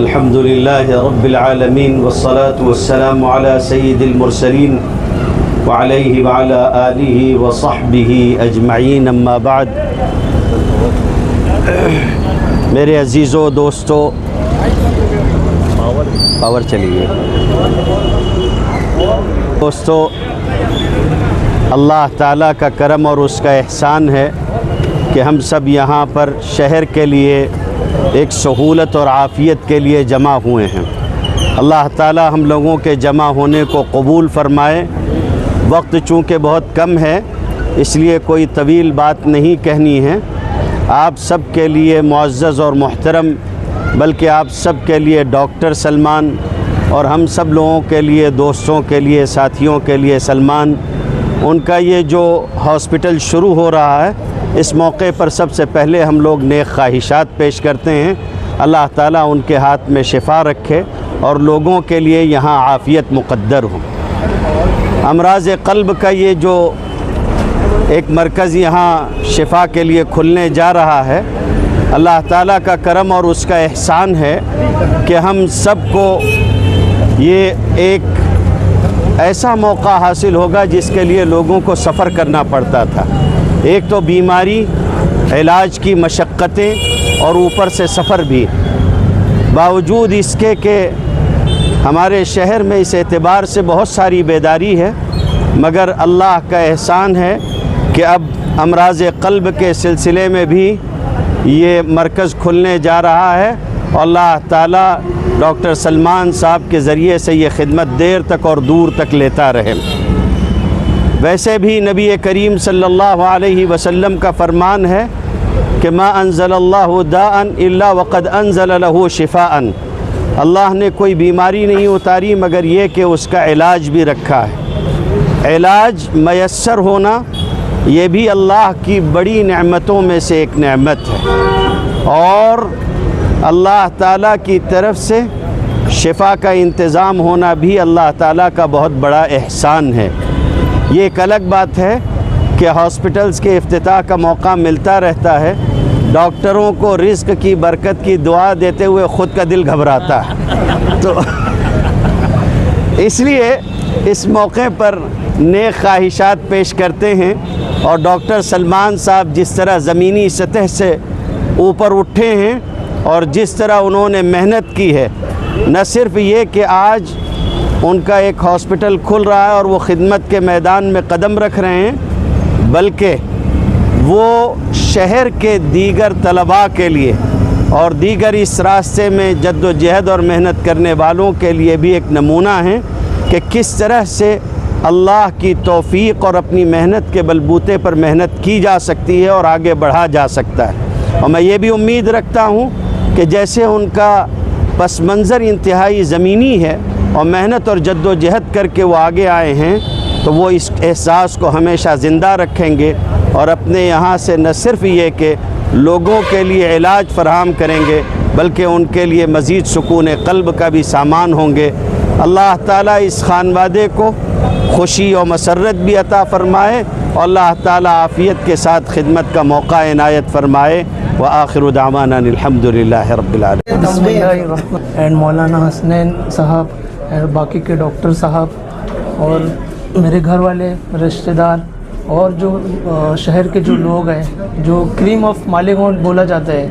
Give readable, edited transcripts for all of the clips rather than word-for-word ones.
अल्हम्दुलिल्लाहि रब्बिल आलमीन वस्सलातु वस्सलामु अला सय्यिदिल मुरसलीन व अलैहि व अला आलिहि व सहबिहि अजमईन, अम्मा बाद। मेरे अजीज़ों दोस्तों, पावर चली गई। दोस्तों, अल्लाह ताला का करम और उसका एहसान है कि हम सब यहाँ पर शहर के लिए एक सहूलत और आफ़ियत के लिए जमा हुए हैं। अल्लाह ताला हम लोगों के जमा होने को कबूल फ़रमाए। वक्त चूँकि बहुत कम है इसलिए कोई तवील बात नहीं कहनी है। आप सब के लिए मुअज़्ज़ज़ और मोहतरम, बल्कि आप सब के लिए डॉक्टर सलमान और हम सब लोगों के लिए, दोस्तों के लिए, साथियों के लिए सलमान, उनका ये जो हॉस्पिटल शुरू हो रहा है, इस मौके पर सबसे पहले हम लोग नेक ख्वाहिशात पेश करते हैं। अल्लाह ताला उनके हाथ में शिफा रखे और लोगों के लिए यहाँ आफ़ियत मुक़द्दर हो। अमराज़ क़ल्ब का ये जो एक मरकज़ यहाँ शिफा के लिए खुलने जा रहा है, अल्लाह ताला का करम और उसका एहसान है कि हम सब को ये एक ऐसा मौका हासिल होगा जिसके लिए लोगों को सफ़र करना पड़ता था। एक तो बीमारी, इलाज की मशक्क़तें और ऊपर से सफ़र भी। बावजूद इसके कि हमारे शहर में इस एतबार से बहुत सारी बेदारी है, मगर अल्लाह का एहसान है कि अब अमराज़ क़ल्ब के सिलसिले में भी ये मरकज़ खुलने जा रहा है और अल्लाह ताला डॉक्टर सलमान साहब के ज़रिए से ये खिदमत देर तक और दूर तक लेता रहे। वैसे भी नबी करीम सल्लल्लाहु अलैहि वसल्लम का फ़रमान है कि मा अंज़लल्लाहु दाअन इल्ला वक़द अंज़ल लहू शिफ़ाअन। अल्लाह ने कोई बीमारी नहीं उतारी मगर ये कि उसका इलाज भी रखा है। इलाज मयस्सर होना ये भी अल्लाह की बड़ी नेमतों में से एक नेमत है और अल्लाह ताला की तरफ से शिफ़ा का इंतज़ाम होना भी अल्लाह ताला का बहुत बड़ा एहसान है। ये एक अलग बात है कि हॉस्पिटल्स के इफ्तिताह का मौका मिलता रहता है, डॉक्टरों को रिज़्क़ की बरकत की दुआ देते हुए ख़ुद का दिल घबराता है। तो इसलिए इस मौके पर नेक ख्वाहिशात पेश करते हैं और डॉक्टर सलमान साहब जिस तरह ज़मीनी सतह से ऊपर उठे हैं और जिस तरह उन्होंने मेहनत की है, न सिर्फ़ ये कि आज उनका एक हॉस्पिटल खुल रहा है और वो ख़िदमत के मैदान में कदम रख रहे हैं, बल्कि वो शहर के दीगर तलबा के लिए और दीगर इस रास्ते में जद्दोजहद और मेहनत करने वालों के लिए भी एक नमूना है कि किस तरह से अल्लाह की तौफ़ीक़ और अपनी मेहनत के बलबूते पर मेहनत की जा सकती है और आगे बढ़ा जा सकता है। और मैं ये भी उम्मीद रखता हूँ कि जैसे उनका पस मंज़र इंतहाई ज़मीनी है और मेहनत और जद्दोजहद करके वो आगे आए हैं, तो वो इस एहसास को हमेशा ज़िंदा रखेंगे और अपने यहाँ से न सिर्फ़ ये कि लोगों के लिए इलाज फ़राहम करेंगे बल्कि उनके लिए मज़ीद सुकून क़ल्ब का भी सामान होंगे। अल्लाह ताला इस ख़ानवादे को खुशी और मसरत भी अता फ़रमाए और अल्लाह ताला आफ़ियत के साथ खिदमत का मौका इनायत फ़रमाए। व आखिरु दावाना अल्हम्दुलिल्लाहि रब्बिल आलमीन। एंड मौलाना हसनैन साहब और बाकी के डॉक्टर साहब और मेरे घर वाले, रिश्तेदार और जो शहर के जो लोग हैं, जो क्रीम ऑफ मालेगांव बोला जाता है,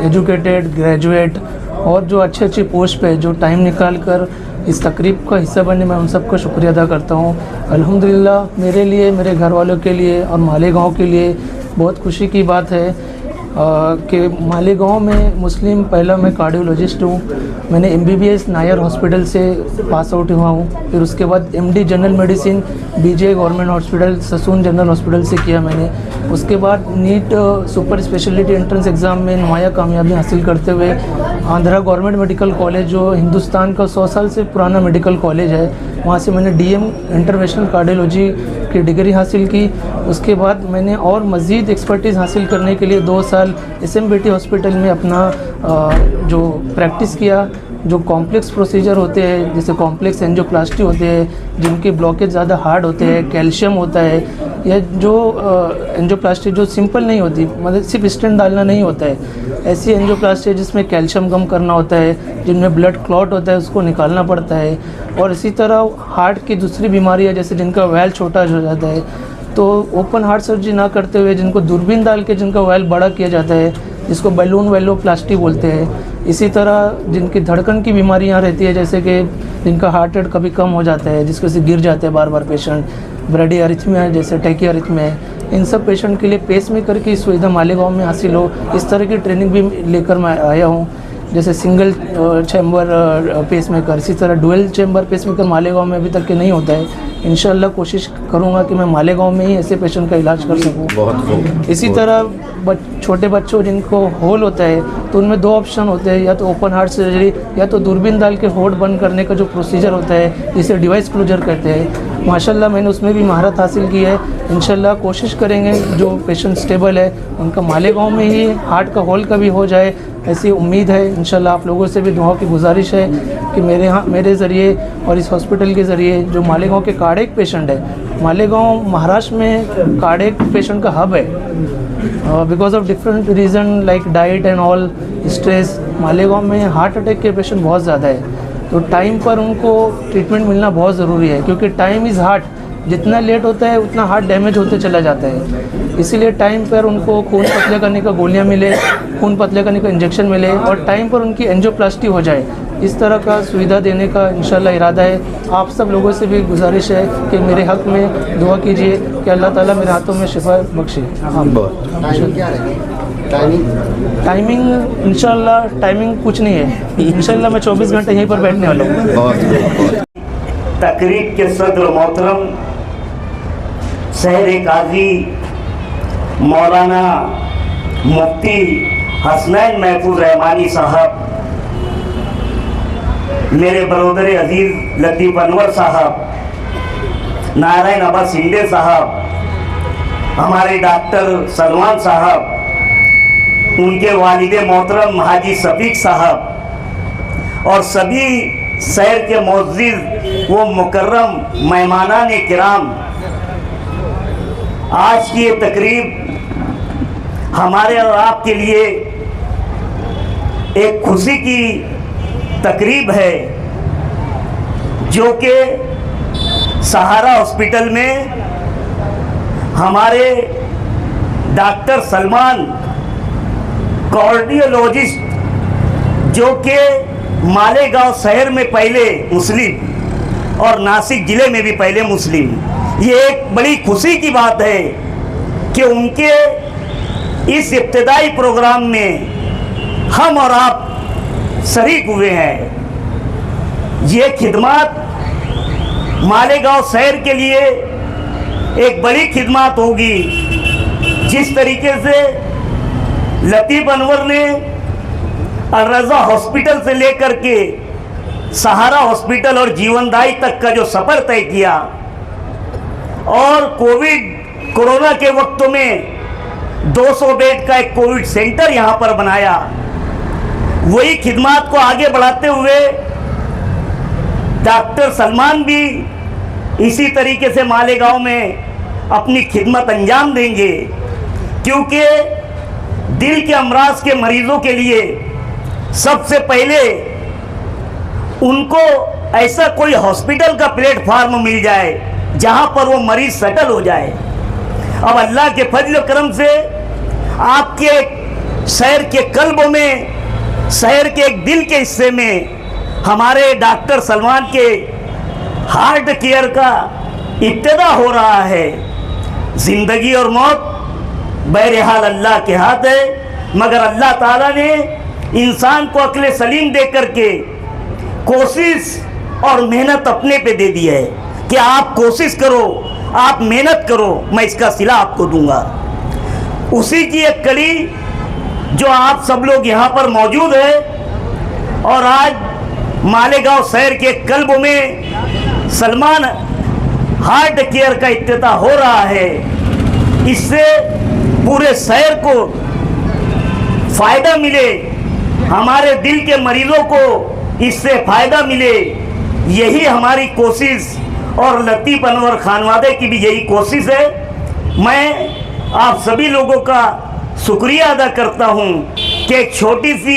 एजुकेटेड, ग्रेजुएट और जो अच्छी अच्छी पोस्ट पे जो टाइम निकाल कर इस तकरीब का हिस्सा बने, मैं उन सबका शुक्रिया अदा करता हूँ। अल्हम्दुलिल्लाह मेरे लिए, मेरे घर वालों के लिए और मालेगांव के लिए बहुत खुशी की बात है कि मालेगांव में मुस्लिम, पहला मैं कार्डियोलॉजिस्ट हूँ, मैंने MBBS नायर हॉस्पिटल से पास आउट हुआ हूँ, फिर उसके बाद MD general medicine BJ government hospital, Sassoon general hospital से किया मैंने। उसके बाद NEET super speciality entrance exam में नुमाया कामयाबी हासिल करते हुए आंध्रा गवर्नमेंट मेडिकल कॉलेज, जो हिंदुस्तान का 100 साल से पुराना मेडिकल कॉलेज है, वहाँ से मैंने DM इंटरवेंशनल कार्डियोलॉजी की डिग्री हासिल की। उसके बाद मैंने और मज़ीद एक्सपर्टीज़ हासिल करने के लिए 2 साल SMBT हॉस्पिटल में अपना जो प्रैक्टिस किया जो कॉम्प्लेक्स प्रोसीजर होते हैं, जैसे कॉम्प्लेक्स एंजियोप्लास्टी होते हैं, जिनके ब्लॉकेज ज़्यादा हार्ड होते हैं, कैल्शियम होता है, या जो एंजियोप्लास्टी जो सिंपल नहीं होती, मतलब सिर्फ स्टेंट डालना नहीं होता है, ऐसी एंजियोप्लास्टी है जिसमें कैल्शियम कम करना होता है, जिनमें ब्लड क्लॉट होता है उसको निकालना पड़ता है। और इसी तरह हार्ट की दूसरी बीमारी है, जैसे जिनका वैल छोटा हो जाता है, तो ओपन हार्ट सर्जरी ना करते हुए जिनको दूरबीन डाल के जिनका वैल बड़ा किया जाता है, जिसको बैलून वेलोप्लास्टी बोलते हैं। इसी तरह जिनकी धड़कन की बीमारियां रहती है, जैसे कि जिनका हार्ट रेट कभी कम हो जाता है, जिसके से गिर जाते हैं बार बार पेशेंट, ब्रेडी अरिथमिया है, जैसे टैकीअरिथमिया है, इन सब पेशेंट के लिए पेसमेकर की सुविधा मालेगांव में हासिल हो, इस तरह की ट्रेनिंग भी लेकर मैं आया हूँ। जैसे सिंगल चैम्बर पेसमेकर, इसी तरह डुअल चैम्बर पेसमेकर मालेगांव में अभी तक के नहीं होता है। इंशाल्लाह कोशिश करूंगा कि मैं मालेगांव में ही ऐसे पेशेंट का इलाज कर सकूं। बहुत खूब। इसी तरह छोटे बच्चों जिनको होल होता है, तो उनमें दो ऑप्शन होते हैं, या तो ओपन हार्ट सर्जरी या तो दूरबीन डाल के होड बंद करने का जो प्रोसीजर होता है, जिसे डिवाइस क्लोजर कहते हैं। माशाल्लाह मैंने उसमें भी महारत हासिल की है। इंशाल्लाह कोशिश करेंगे जो पेशेंट स्टेबल है उनका मालेगांव में ही हार्ट का होल का भी हो जाए, ऐसी उम्मीद है। इंशाल्लाह आप लोगों से भी दुआ की गुजारिश है कि मेरे ज़रिए और इस हॉस्पिटल के ज़रिए जो मालेगांव के कार्डियक पेशेंट है, मालेगांव महाराष्ट्र में कार्डियक पेशेंट का हब है, because of different reason like diet and all stress, Malegaon में हार्ट अटैक के पेशेंट बहुत ज़्यादा है। तो टाइम पर उनको ट्रीटमेंट मिलना बहुत ज़रूरी है, क्योंकि टाइम इज़ हार्ट, जितना लेट होता है उतना हार्ट डैमेज होते चला जाता है। इसीलिए टाइम पर उनको खून पतले करने का गोलियां मिले, खून पतले करने का इंजेक्शन मिले, और टाइम पर उनकी एंजियोप्लास्टी हो जाए, इस तरह का सुविधा देने का इंशाल्लाह इरादा है। आप सब लोगों से भी गुजारिश है कि मेरे हक़ में दुआ कीजिए कि अल्लाह ताला मेरे हाथों में शिफा बख्शे। हाँ, टाइमिंग इंशाल्लाह टाइमिंग कुछ नहीं है, इंशाल्लाह मैं 24 घंटे यहीं पर बैठने वाला हूँ। तकरीब के सदर मोहतरम शहर काजी मौलाना मुफ्ती हसनैन महफूज रहमानी साहब, मेरे बरोदर अजीज लतीफ़ अनवर साहब, नारायण अब्बा सिंधे साहब, हमारे डॉक्टर सलमान साहब, उनके वालिदे मोहतरम हाजी शफीक साहब, और सभी शहर के मुअज़्ज़िज़ वो मुकर्रम मेहमानान किराम, आज की ये तकरीब हमारे और आपके लिए एक खुशी की तकरीब है, जो कि सहारा हॉस्पिटल में हमारे डॉक्टर सलमान कार्डियोलॉजिस्ट, जो कि मालेगांव शहर में पहले मुस्लिम और नासिक ज़िले में भी पहले मुस्लिम, ये एक बड़ी खुशी की बात है कि उनके इस इब्तिदाई प्रोग्राम में हम और आप शरीक हुए हैं। ये खिदमत मालेगांव शहर के लिए एक बड़ी खिदमत होगी। जिस तरीके से लतीफ़ अनवर ने अल रज़ा हॉस्पिटल से लेकर के सहारा हॉस्पिटल और जीवनदायी तक का जो सफ़र तय किया, और कोरोना के वक्तों में 200 बेड का एक कोविड सेंटर यहाँ पर बनाया, वही खिदमत को आगे बढ़ाते हुए डॉक्टर सलमान भी इसी तरीके से मालेगांव में अपनी खिदमत अंजाम देंगे, क्योंकि दिल के अमराज के मरीजों के लिए सबसे पहले उनको ऐसा कोई हॉस्पिटल का प्लेटफार्म मिल जाए जहां पर वो मरीज सेटल हो जाए। अब अल्लाह के फजल करम से आपके शहर के कल्बों में, शहर के एक दिल के हिस्से में हमारे डॉक्टर सलमान के हार्ट केयर का इब्तिदा हो रहा है। ज़िंदगी और मौत बहरहाल अल्लाह के हाथ है, मगर अल्लाह ताला ने इंसान को अक्ल सलीम दे करके कोशिश और मेहनत अपने पे दे दी है कि आप कोशिश करो, आप मेहनत करो, मैं इसका सिला आपको दूंगा। उसी की एक कड़ी जो आप सब लोग यहाँ पर मौजूद है, और आज मालेगांव शहर के कल्ब में सलमान हार्ट केयर का इफ्तिताह हो रहा है। इससे पूरे शहर को फ़ायदा मिले, हमारे दिल के मरीजों को इससे फ़ायदा मिले, यही हमारी कोशिश और लतीफ़ अनवर खानवादे की भी यही कोशिश है। मैं आप सभी लोगों का शुक्रिया अदा करता हूं कि एक छोटी सी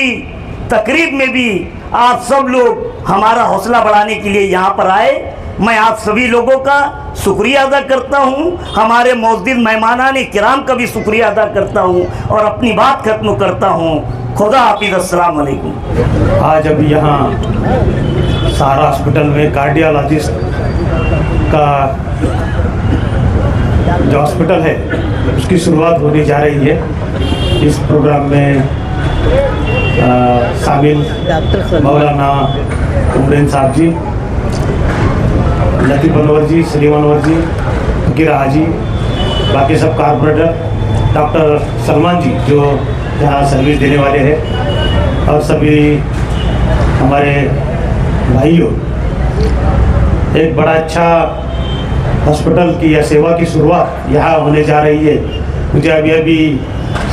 तकरीब में भी आप सब लोग हमारा हौसला बढ़ाने के लिए यहाँ पर आए। मैं आप सभी लोगों का शुक्रिया अदा करता हूँ, हमारे मौजूद मेहमानान किराम का भी शुक्रिया अदा करता हूँ और अपनी बात ख़त्म करता हूँ। खुदा हाफिज़, अस्सलाम वालेकुम। आज अभी यहाँ सहारा हॉस्पिटल में कार्डियोलॉजिस्ट का जो हॉस्पिटल है उसकी शुरुआत होने जा रही है। इस प्रोग्राम में शामिल मौलाना उमरैन साहब जी, लतीफ़ अनवर जी, सलीम अनवर जी, फकीर हाजी, बाकी सब कारपोरेटर, डॉक्टर सलमान जी जो यहाँ सर्विस देने वाले हैं, और सभी हमारे भाइयों, एक बड़ा अच्छा हॉस्पिटल की या सेवा की शुरुआत यहाँ होने जा रही है। मुझे अभी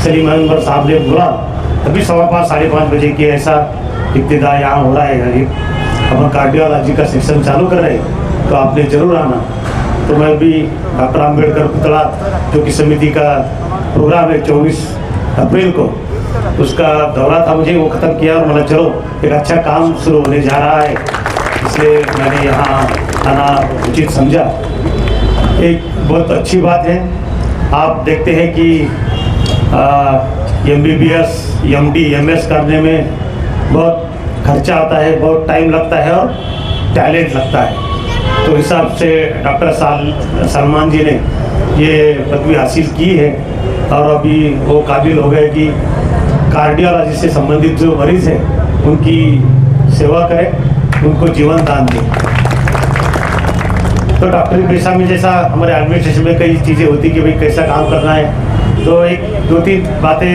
सलीम अनवर साहब ने बोला अभी 5:15 साढ़े 5 बजे की ऐसा इब्तिदा यहाँ हो रहा है। अपन कार्डियोलॉजी का सेक्शन चालू कर रहे हैं, तो आपने ज़रूर आना। तो मैं भी डॉक्टर अम्बेडकर पुतला जो कि समिति का प्रोग्राम है 24 अप्रैल को, उसका दौरा था मुझे, वो ख़त्म किया और मतलब चलो एक अच्छा काम शुरू होने जा रहा है, इसलिए मैंने यहाँ आना उचित समझा। एक बहुत अच्छी बात है, आप देखते हैं कि MBBS, MD, MS करने में बहुत खर्चा आता है, बहुत टाइम लगता है और टैलेंट लगता है। तो हिसाब से डॉक्टर सलमान जी ने ये पदवी हासिल की है और अभी वो काबिल हो गए कि कार्डियोलॉजी से संबंधित जो मरीज़ हैं उनकी सेवा करें, उनको जीवन दान दें। तो डॉक्टरी पेशा में जैसा हमारे एडमिनिस्ट्रेशन में कई चीज़ें होती कि भाई कैसा काम करना है, तो एक 2-3 बातें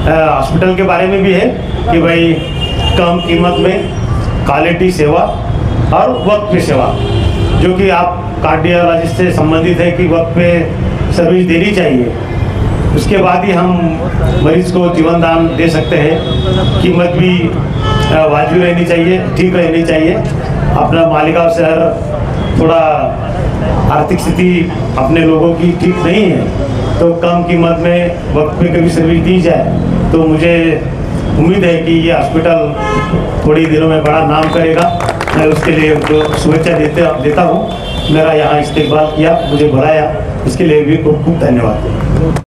हॉस्पिटल के बारे में भी है कि भाई कम कीमत में क्वालिटी सेवा और वक्त पे सेवा, जो कि आप कार्डियोलॉजिस्ट से संबंधित है कि वक्त पे सर्विस देनी चाहिए। उसके बाद ही हम मरीज़ को जीवन दान दे सकते हैं। कीमत भी वाजिब रहनी चाहिए, ठीक रहनी चाहिए। अपना मालेगांव शहर थोड़ा आर्थिक स्थिति अपने लोगों की ठीक नहीं है, तो कम कीमत में वक्त पे कभी सर्विस दी जाए तो मुझे उम्मीद है कि ये हॉस्पिटल थोड़ी दिनों में बड़ा नाम करेगा। मैं उसके लिए उनको शुभेच्छा देता हूँ। मेरा यहाँ इस्तेकबाल किया, मुझे बुलाया, इसके लिए भी खूब खूब धन्यवाद।